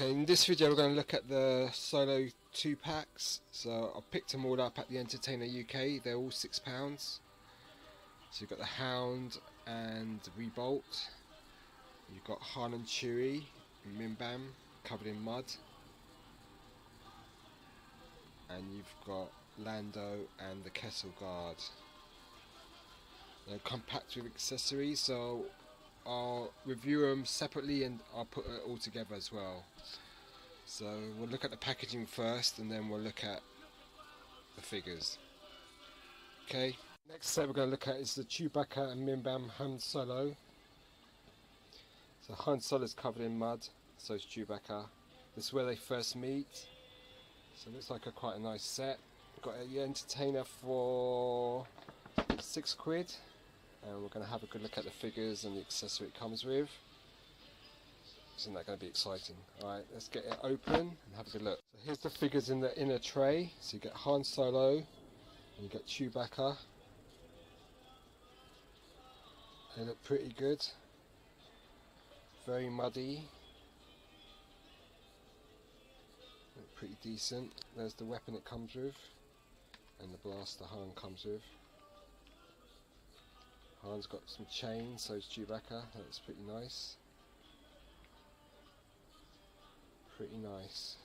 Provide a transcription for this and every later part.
Okay, in this video we're going to look at the Solo 2 packs. So I picked them all up at the Entertainer UK. They're all £6. So you've got the Hound and Revolt. You've got Han and Chewie and Mimbam covered in mud. And you've got Lando and the Kessel Guard. They're compact with accessories, so I'll review them separately and I'll put it all together as well. So we'll look at the packaging first and then we'll look at the figures. Okay, next set we're going to look at is the Chewbacca and Mimbam Han Solo. So Han Solo is covered in mud, so is Chewbacca. This is where they first meet. So it looks like quite a nice set. We've got the Entertainer for £6, and we're going to have a good look at the figures and the accessory it comes with. Isn't that going to be exciting? Alright, let's get it open and have a good look. So here's the figures in the inner tray. So you get Han Solo and you get Chewbacca. They look pretty good. Very muddy. Look pretty decent. There's the weapon it comes with and the blaster Han comes with. Han's got some chains, so is Chewbacca. That looks pretty nice. Pretty nice.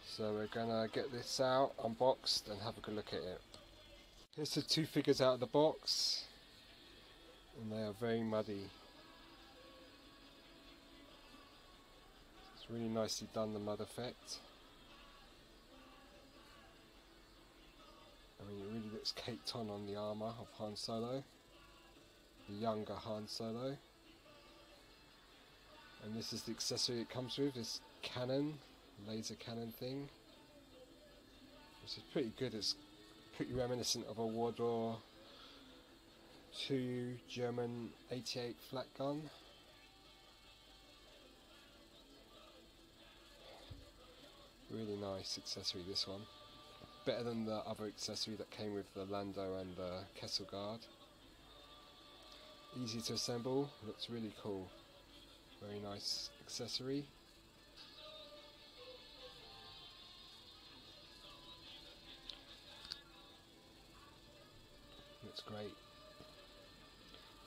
So we're gonna get this out, unboxed, and have a good look at it. Here's the two figures out of the box, and they are very muddy. It's really nicely done, the mud effect. I mean, it really looks caked on the armour of Han Solo, the younger Han Solo. And this is the accessory it comes with, this cannon, laser cannon thing. Which is pretty good. It's pretty reminiscent of a World War II German 88 flak gun. Really nice accessory, this one. Better than the other accessory that came with the Lando and the Kessel Guard. Easy to assemble, looks really cool. Very nice accessory. Looks great.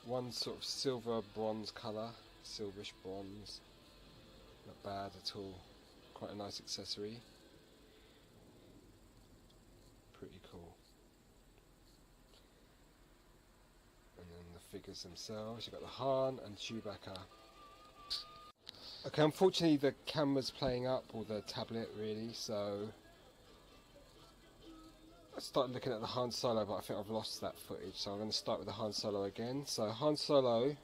One sort of silver bronze colour, silverish bronze. Not bad at all. Quite a nice accessory. Pretty cool. And then the figures themselves, you've got the Han and Chewbacca. Okay, unfortunately the camera's playing up, or the tablet really, so I started looking at the Han Solo, but I think I've lost that footage, so I'm going to start with the Han Solo again. So Han Solo,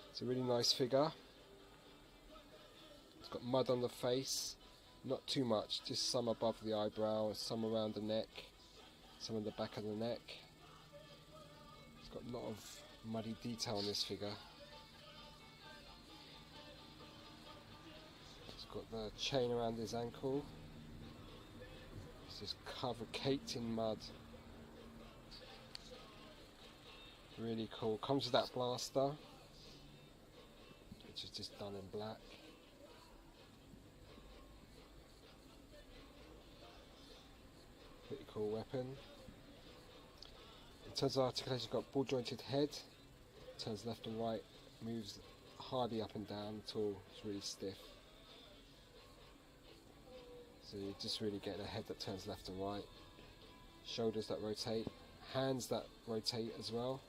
it's a really nice figure. It's got mud on the face, not too much, just some above the eyebrow, some around the neck, some on the back of the neck. It's got a lot of muddy detail on this figure. Got the chain around his ankle. It's just caked in mud. Really cool. Comes with that blaster, which is just done in black. Pretty cool weapon. In terms of articulation, got ball jointed head. Turns left and right. Moves hardly up and down at all. It's really stiff. So you just really get a head that turns left and right, shoulders that rotate, hands that rotate as well,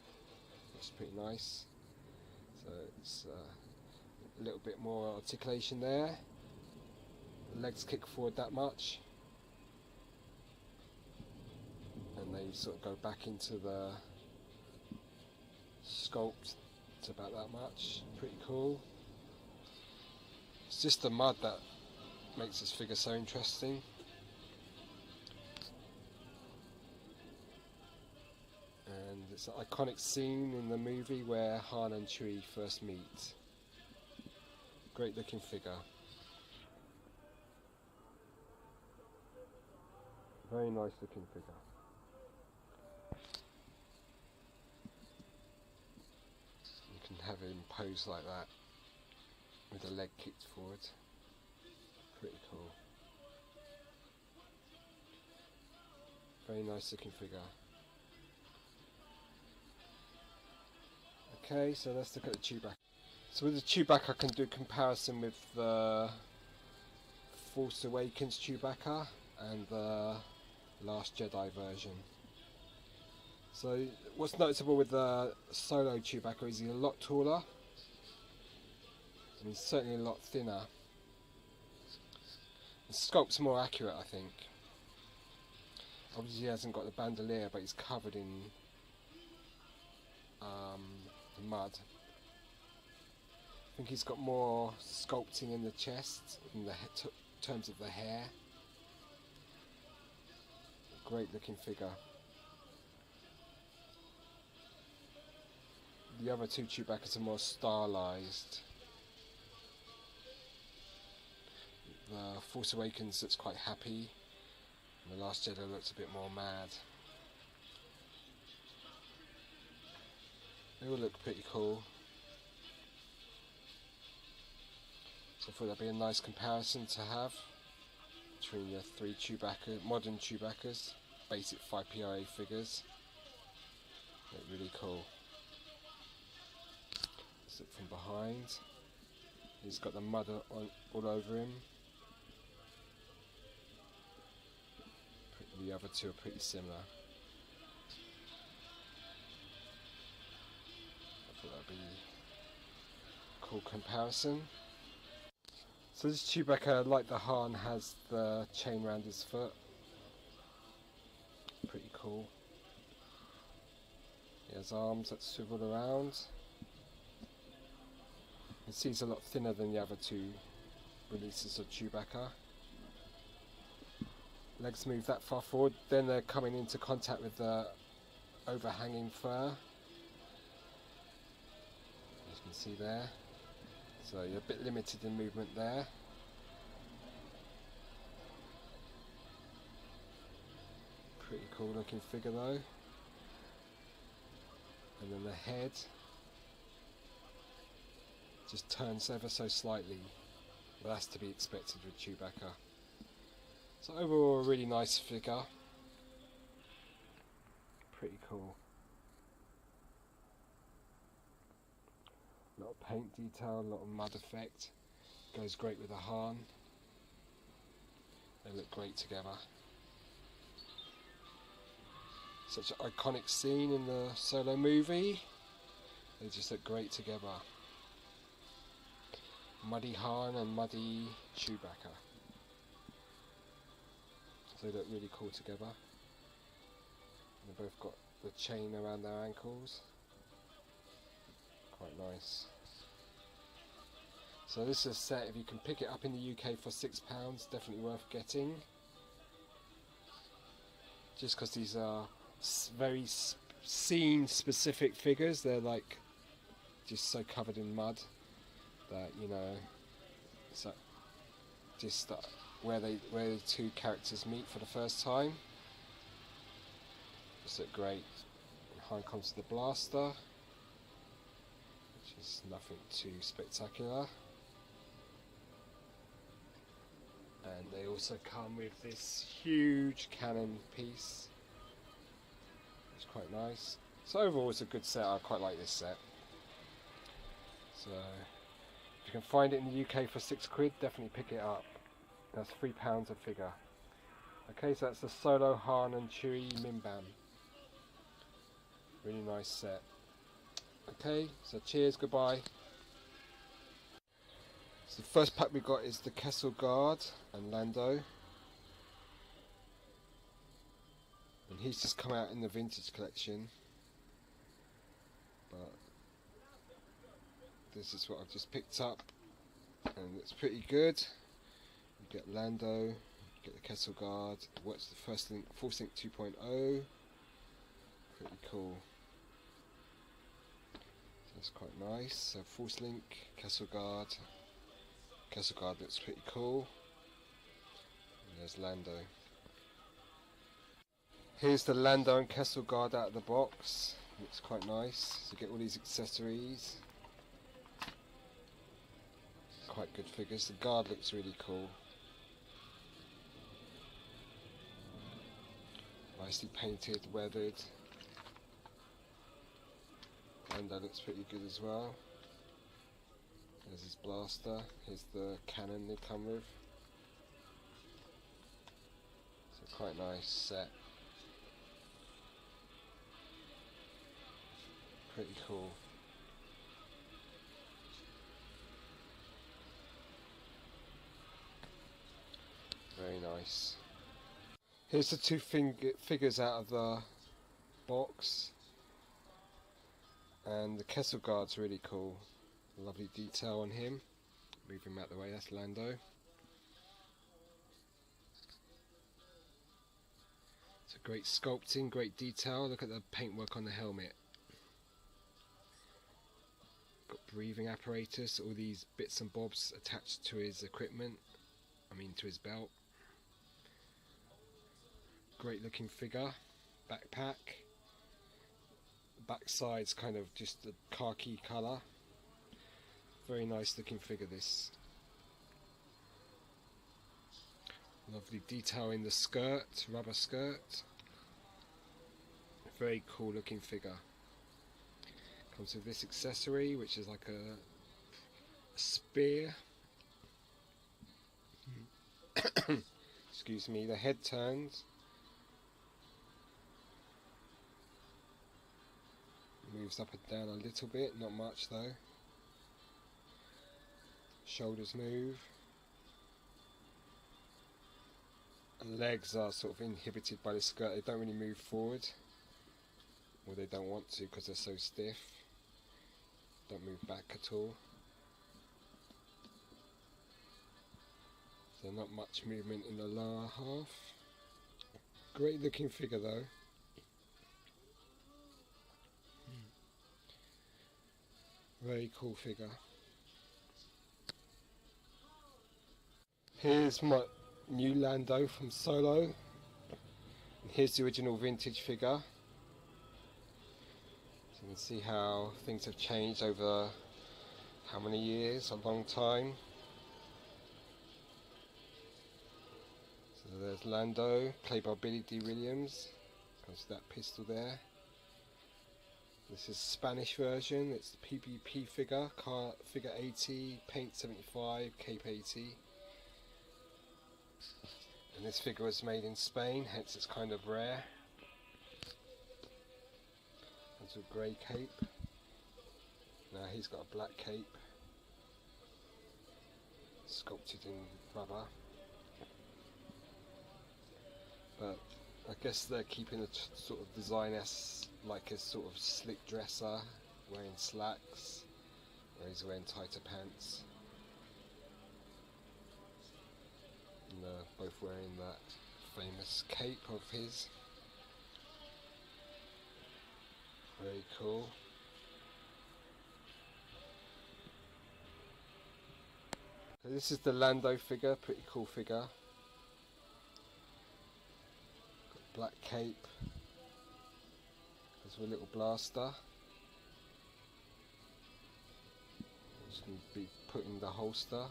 which is pretty nice. So it's a little bit more articulation there. Legs kick forward that much, and they sort of go back into the sculpt to about that much. Pretty cool. It's just the mud that makes this figure so interesting. And it's an iconic scene in the movie where Han and Chewie first meet. Great looking figure. Very nice looking figure. You can have him pose like that. with the leg kicked forward. Pretty cool. Very nice looking figure. Okay, so let's look at the Chewbacca. So with the Chewbacca I can do a comparison with the Force Awakens Chewbacca and the Last Jedi version. So what's noticeable with the Solo Chewbacca is he's a lot taller and he's certainly a lot thinner. The sculpt's more accurate, I think. Obviously he hasn't got the bandolier, but he's covered in mud. I think he's got more sculpting in the chest, in the terms of the hair. Great looking figure. The other two Chewbaccas are more stylized. The Force Awakens looks quite happy, and the Last Jedi looks a bit more mad. They all look pretty cool. So I thought that'd be a nice comparison to have between the three Chewbacca, modern Chewbaccas, basic 5PRA figures. Look really cool. Let's look from behind. He's got the mud all over him. The other two are pretty similar. I thought that'd be a cool comparison. So this Chewbacca, like the Han, has the chain around his foot. Pretty cool. He has arms that swivel around. You can see he's a lot thinner than the other two releases of Chewbacca. Legs move that far forward, then they're coming into contact with the overhanging fur. As you can see there. So you're a bit limited in movement there. Pretty cool looking figure though. And then the head just turns ever so slightly. But that's to be expected with Chewbacca. So overall a really nice figure. Pretty cool. A lot of paint detail, a lot of mud effect. Goes great with the Han. They look great together. Such an iconic scene in the Solo movie. They just look great together. Muddy Han and muddy Chewbacca. So they look really cool together. And they've both got the chain around their ankles. Quite nice. So this is a set, if you can pick it up in the UK for £6, definitely worth getting. Just because these are very scene specific figures, they're like just so covered in mud that, you know, so just where the two characters meet for the first time. Just look great. Han comes to the blaster, which is nothing too spectacular. And they also come with this huge cannon piece. It's quite nice. So overall it's a good set. I quite like this set. So if you can find it in the UK for £6, definitely pick it up. That's £3 a figure. Okay, so that's the Solo Han and Chewie Mimban. Really nice set. Okay, so cheers, goodbye. So the first pack we got is the Kessel Guard and Lando. And he's just come out in the vintage collection. But this is what I've just picked up. And it's pretty good. You get Lando, you get the Kessel Guard, it works the first link, Force Link 2.0. Pretty cool. So that's quite nice. So Force Link, Kessel Guard. Kessel Guard looks pretty cool. And there's Lando. Here's the Lando and Kessel Guard out of the box. Looks quite nice. So you get all these accessories. good figures. The guard looks really cool. Nicely painted, weathered. And that looks pretty good as well. There's his blaster. Here's the cannon they come with. So quite nice set. Pretty cool. Very nice. Here's the two figures out of the box. And the Kessel Guard's really cool. Lovely detail on him. Move him out the way, that's Lando. It's a great sculpting, great detail. Look at the paintwork on the helmet. Got breathing apparatus, all these bits and bobs attached to his equipment. To his belt. Great looking figure. Backpack. Backside's kind of just a khaki colour. Very nice looking figure this. Lovely detail in the skirt, rubber skirt. Very cool looking figure. Comes with this accessory which is like a spear. Excuse me, the head turns. Moves up and down a little bit, not much though. Shoulders move. And legs are sort of inhibited by the skirt, they don't really move forward. Or they don't want to because they're so stiff. Don't move back at all. So not much movement in the lower half. Great looking figure though. Very cool figure. Here's my new Lando from Solo. And here's the original vintage figure. So you can see how things have changed over how many years, a long time. So there's Lando, played by Billy D. Williams. Comes with that pistol there. This is Spanish version, it's the PPP figure, figure 80, paint 75, cape 80. And this figure was made in Spain, hence it's kind of rare. That's a grey cape. Now he's got a black cape, sculpted in rubber. But I guess they're keeping a sort of design as like a sort of slick dresser, wearing slacks, where he's wearing tighter pants. And they're both wearing that famous cape of his. Very cool. So this is the Lando figure, pretty cool figure. Black cape, there's a little blaster, which can be put in the holster.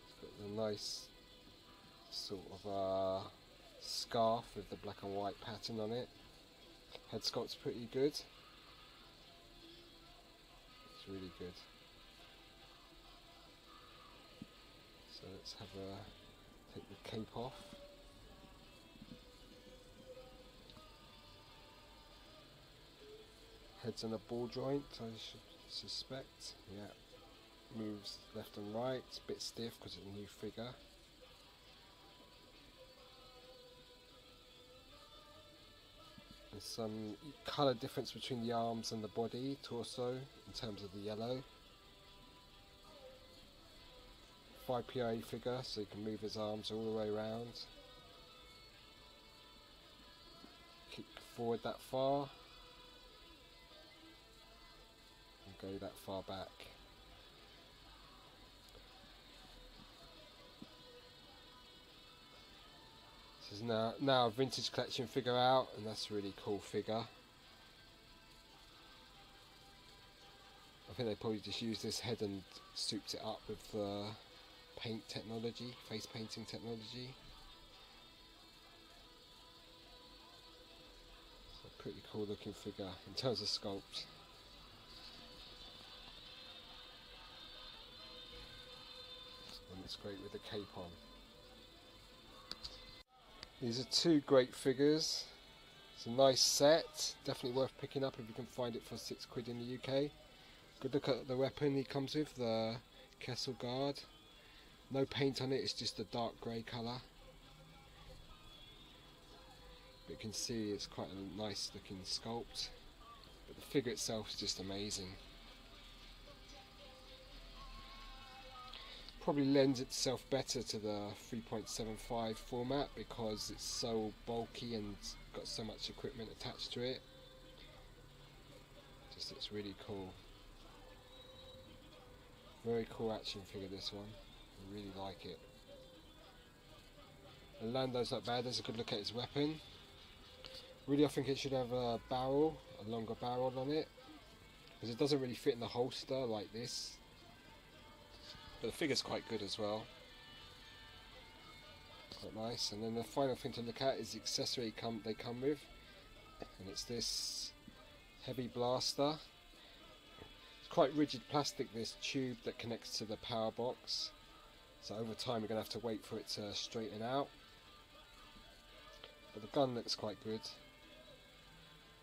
It's got the nice sort of scarf with the black and white pattern on it. Head sculpt's pretty good. It's really good. So let's take the cape off. Head's on a ball joint, I should suspect. Yeah, moves left and right. It's a bit stiff because it's a new figure. There's some colour difference between the arms and the body, torso, in terms of the yellow. 5PA figure, so he can move his arms all the way around. Kick forward that far. Go that far back. This is now a vintage collection figure out, and that's a really cool figure of think they probably just used this head and souped it up with paint technology, face painting technology. So pretty cool looking figure in terms of sculpt. And it's great with the cape on. These are two great figures. It's a nice set, definitely worth picking up if you can find it for £6 in the UK. Good look at the weapon he comes with, the Kessel Guard. No paint on it, it's just a dark grey colour. But you can see it's quite a nice looking sculpt. But the figure itself is just amazing. Probably lends itself better to the 3.75 format because it's so bulky and got so much equipment attached to it. Just looks really cool. Very cool action figure, this one. I really like it. And Lando's not bad. There's a good look at his weapon. Really, I think it should have a barrel, a longer barrel on it, because it doesn't really fit in the holster like this. But the figure's quite good as well. Quite nice. And then the final thing to look at is the accessory they come with, and it's this heavy blaster. It's quite rigid plastic, this tube that connects to the power box. So over time we're going to have to wait for it to straighten out. But the gun looks quite good.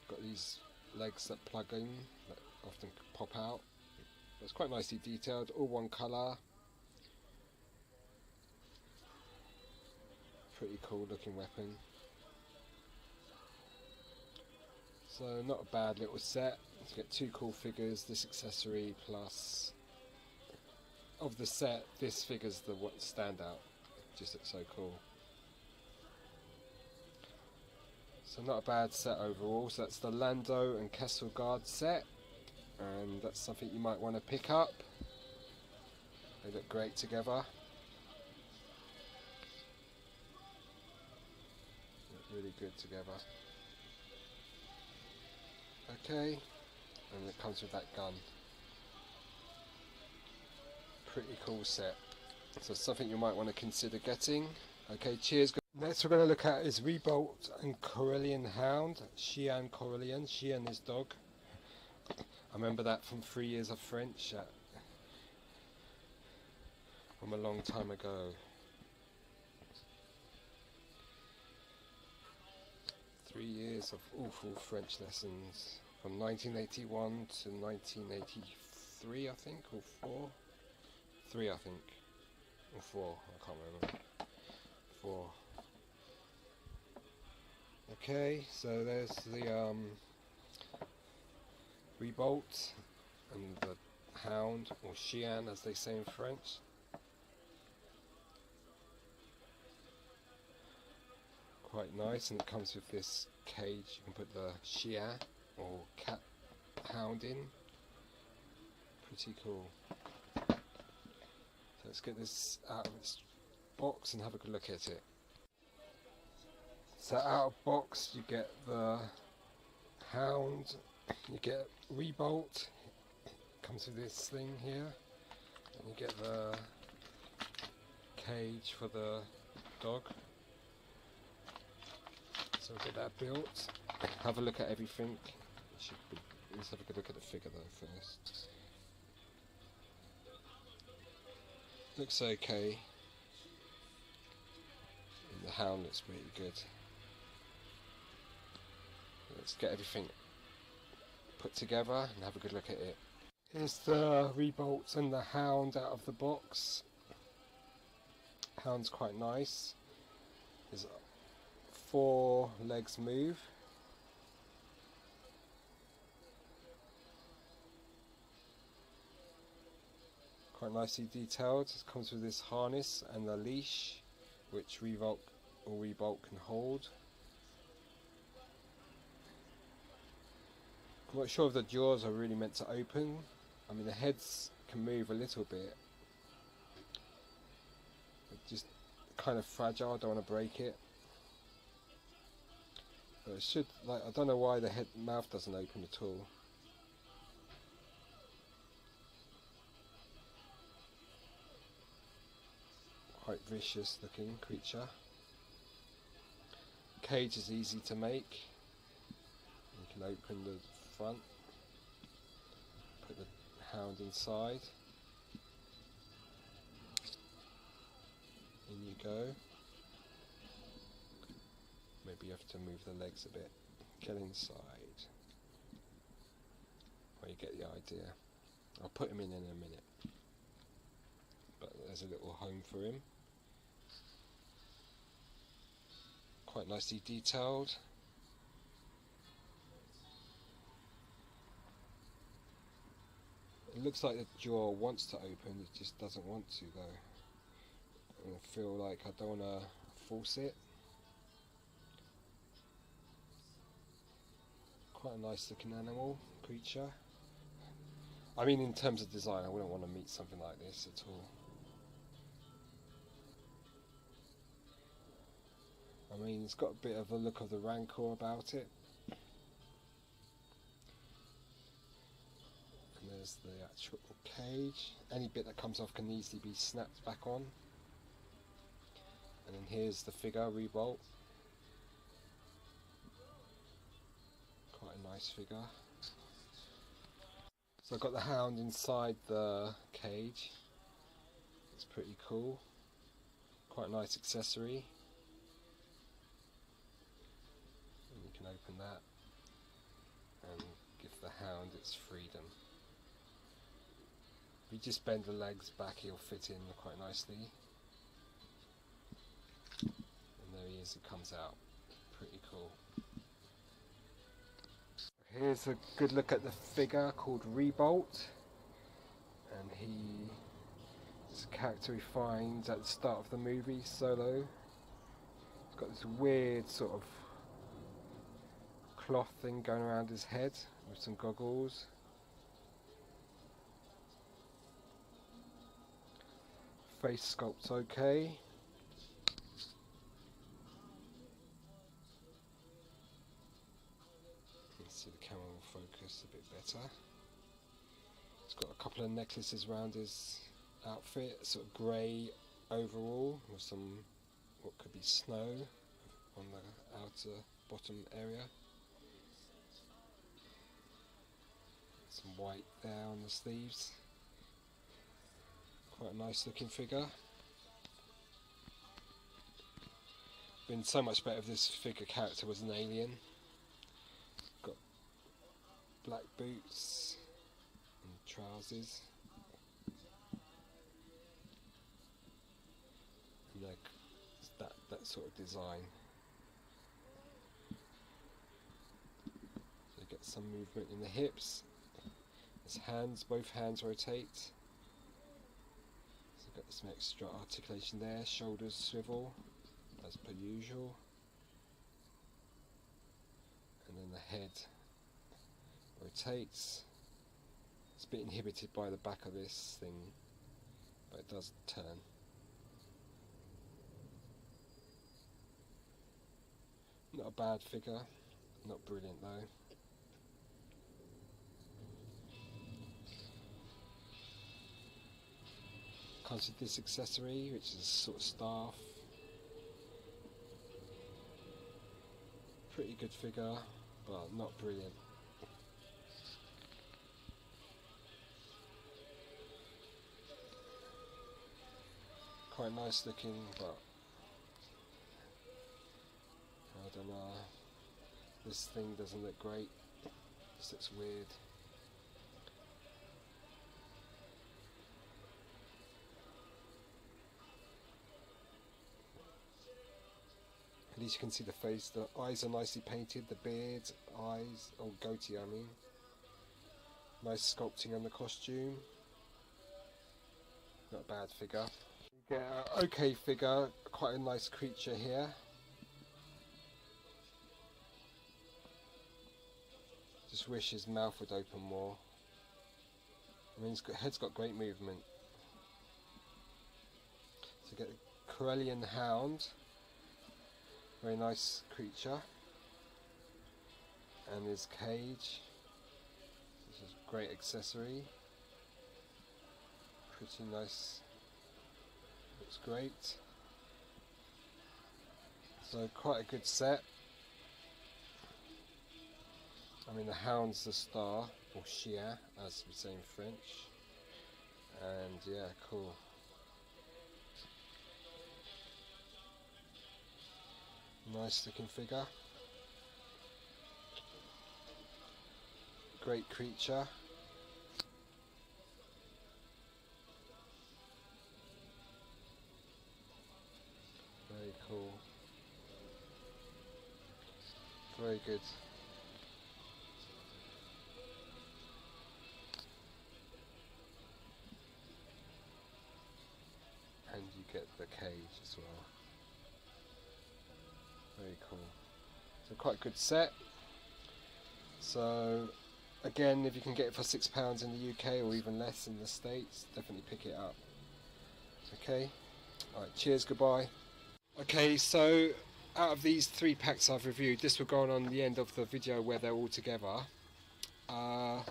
Got these legs that plug in, that often pop out. It's quite nicely detailed, all one colour. Pretty cool looking weapon. So not a bad little set. To get two cool figures, this accessory plus of the set, this figure's the standout. Just looks so cool. So not a bad set overall. So that's the Lando and Kessel Guard set, and that's something you might want to pick up. They look great together. Look really good together. Okay, and it comes with that gun. Pretty cool set. So something you might want to consider getting. Okay, cheers. Next we're going to look at is Revolt and Corellian Hound. Xian Corellian, Xian is dog. I remember that from 3 years of French from a long time ago. 3 years of awful French lessons from 1981 to 1983, I think, or 4? 3, I think, or 4, I can't remember. 4. Okay, so there's the Revolt and the Hound, or Xian as they say in French. Quite nice, and it comes with this cage. You can put the Xian or cat hound in. Pretty cool. So let's get this out of its box and have a good look at it. So out of box you get the Hound, you get Revolt, comes with this thing here, and you get the cage for the dog. So we'll get that built, have a look at everything. Let's have a good look at the figure though first. Looks okay. And the Hound looks pretty good. Let's get everything put together and have a good look at it. Here's the Revolt and the Hound out of the box. Hound's quite nice. His 4 legs move. Quite nicely detailed. It comes with this harness and the leash, which Revolt can hold. I'm not sure if the jaws are really meant to open. I mean, the heads can move a little bit. It's just kind of fragile, I don't want to break it. But it should, I don't know why the mouth doesn't open at all. Quite vicious looking creature. Cage is easy to make. You can open the front, put the hound inside. In you go. Maybe you have to move the legs a bit. Get inside. Well, you get the idea. I'll put him in a minute. But there's a little home for him. Quite nicely detailed. It looks like the jaw wants to open, it just doesn't want to though. And I feel like I don't want to force it. Quite a nice looking animal, creature. I mean, in terms of design, I wouldn't want to meet something like this at all. I mean, it's got a bit of a look of the Rancor about it. And there's the actual cage. Any bit that comes off can easily be snapped back on. And then here's the figure, Revolt. Quite a nice figure. So I've got the hound inside the cage. It's pretty cool. Quite a nice accessory. And you can open that and give the hound its freedom. If you just bend the legs back, he'll fit in quite nicely. And there he is, he comes out. Pretty cool. Here's a good look at the figure called Revolt, and he is a character he finds at the start of the movie, Solo. He's got this weird sort of cloth thing going around his head with some goggles. Face sculpt's okay. See the camera will focus a bit better. He's got a couple of necklaces around his outfit, sort of grey overall with some what could be snow on the outer bottom area. Some white there on the sleeves. Quite a nice looking figure. Been so much better if this figure character was an alien. Got black boots and trousers. And like that sort of design. So you get some movement in the hips. His hands, both hands rotate. So got some extra articulation there. Shoulders swivel as per usual. And then the head rotates. It's a bit inhibited by the back of this thing, but it does turn. Not a bad figure, not brilliant though. Comes with this accessory, which is a sort of staff. Pretty good figure, but not brilliant. Quite nice looking, but I don't know. This thing doesn't look great. This looks weird. At least you can see the face. The eyes are nicely painted. The beard, eyes, or goatee I mean. Nice sculpting on the costume. Not a bad figure. You get an okay figure, quite a nice creature here. Just wish his mouth would open more. I mean, his head's got great movement. So you get a Corellian hound. Very nice creature. And his cage. This is a great accessory. Pretty nice Looks great. So quite a good set. I mean, the hound's the star, or chien, as we say in French. And yeah, cool. Nice looking figure. Great creature. Very cool. Very good. And you get the cage as well. Very cool. So quite a good set. So again, if you can get it for £6 in the UK or even less in the States, definitely pick it up. Okay. Alright, cheers, goodbye. Okay, so out of these 3 packs I've reviewed, this will go on the end of the video where they're all together. I'd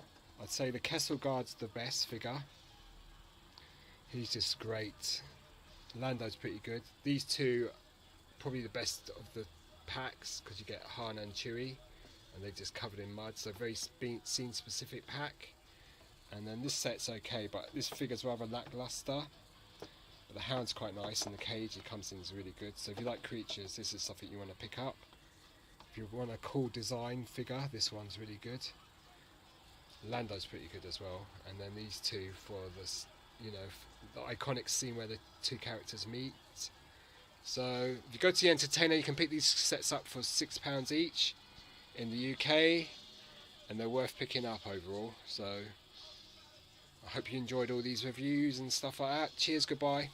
say the Kesselguard's the best figure. He's just great. Lando's pretty good. These two probably the best of the packs because you get Han and Chewie and they're just covered in mud, so very scene specific pack. And then this set's okay, but this figure's rather lackluster. But the hound's quite nice and the cage it comes in is really good. So if you like creatures, this is something you want to pick up. If you want a cool design figure, this one's really good. Lando's pretty good as well. And then these two for this, you know, the iconic scene where the 2 characters meet. So if you go to the Entertainer, you can pick these sets up for £6 each in the UK, and they're worth picking up overall. So I hope you enjoyed all these reviews and stuff like that. Cheers, goodbye.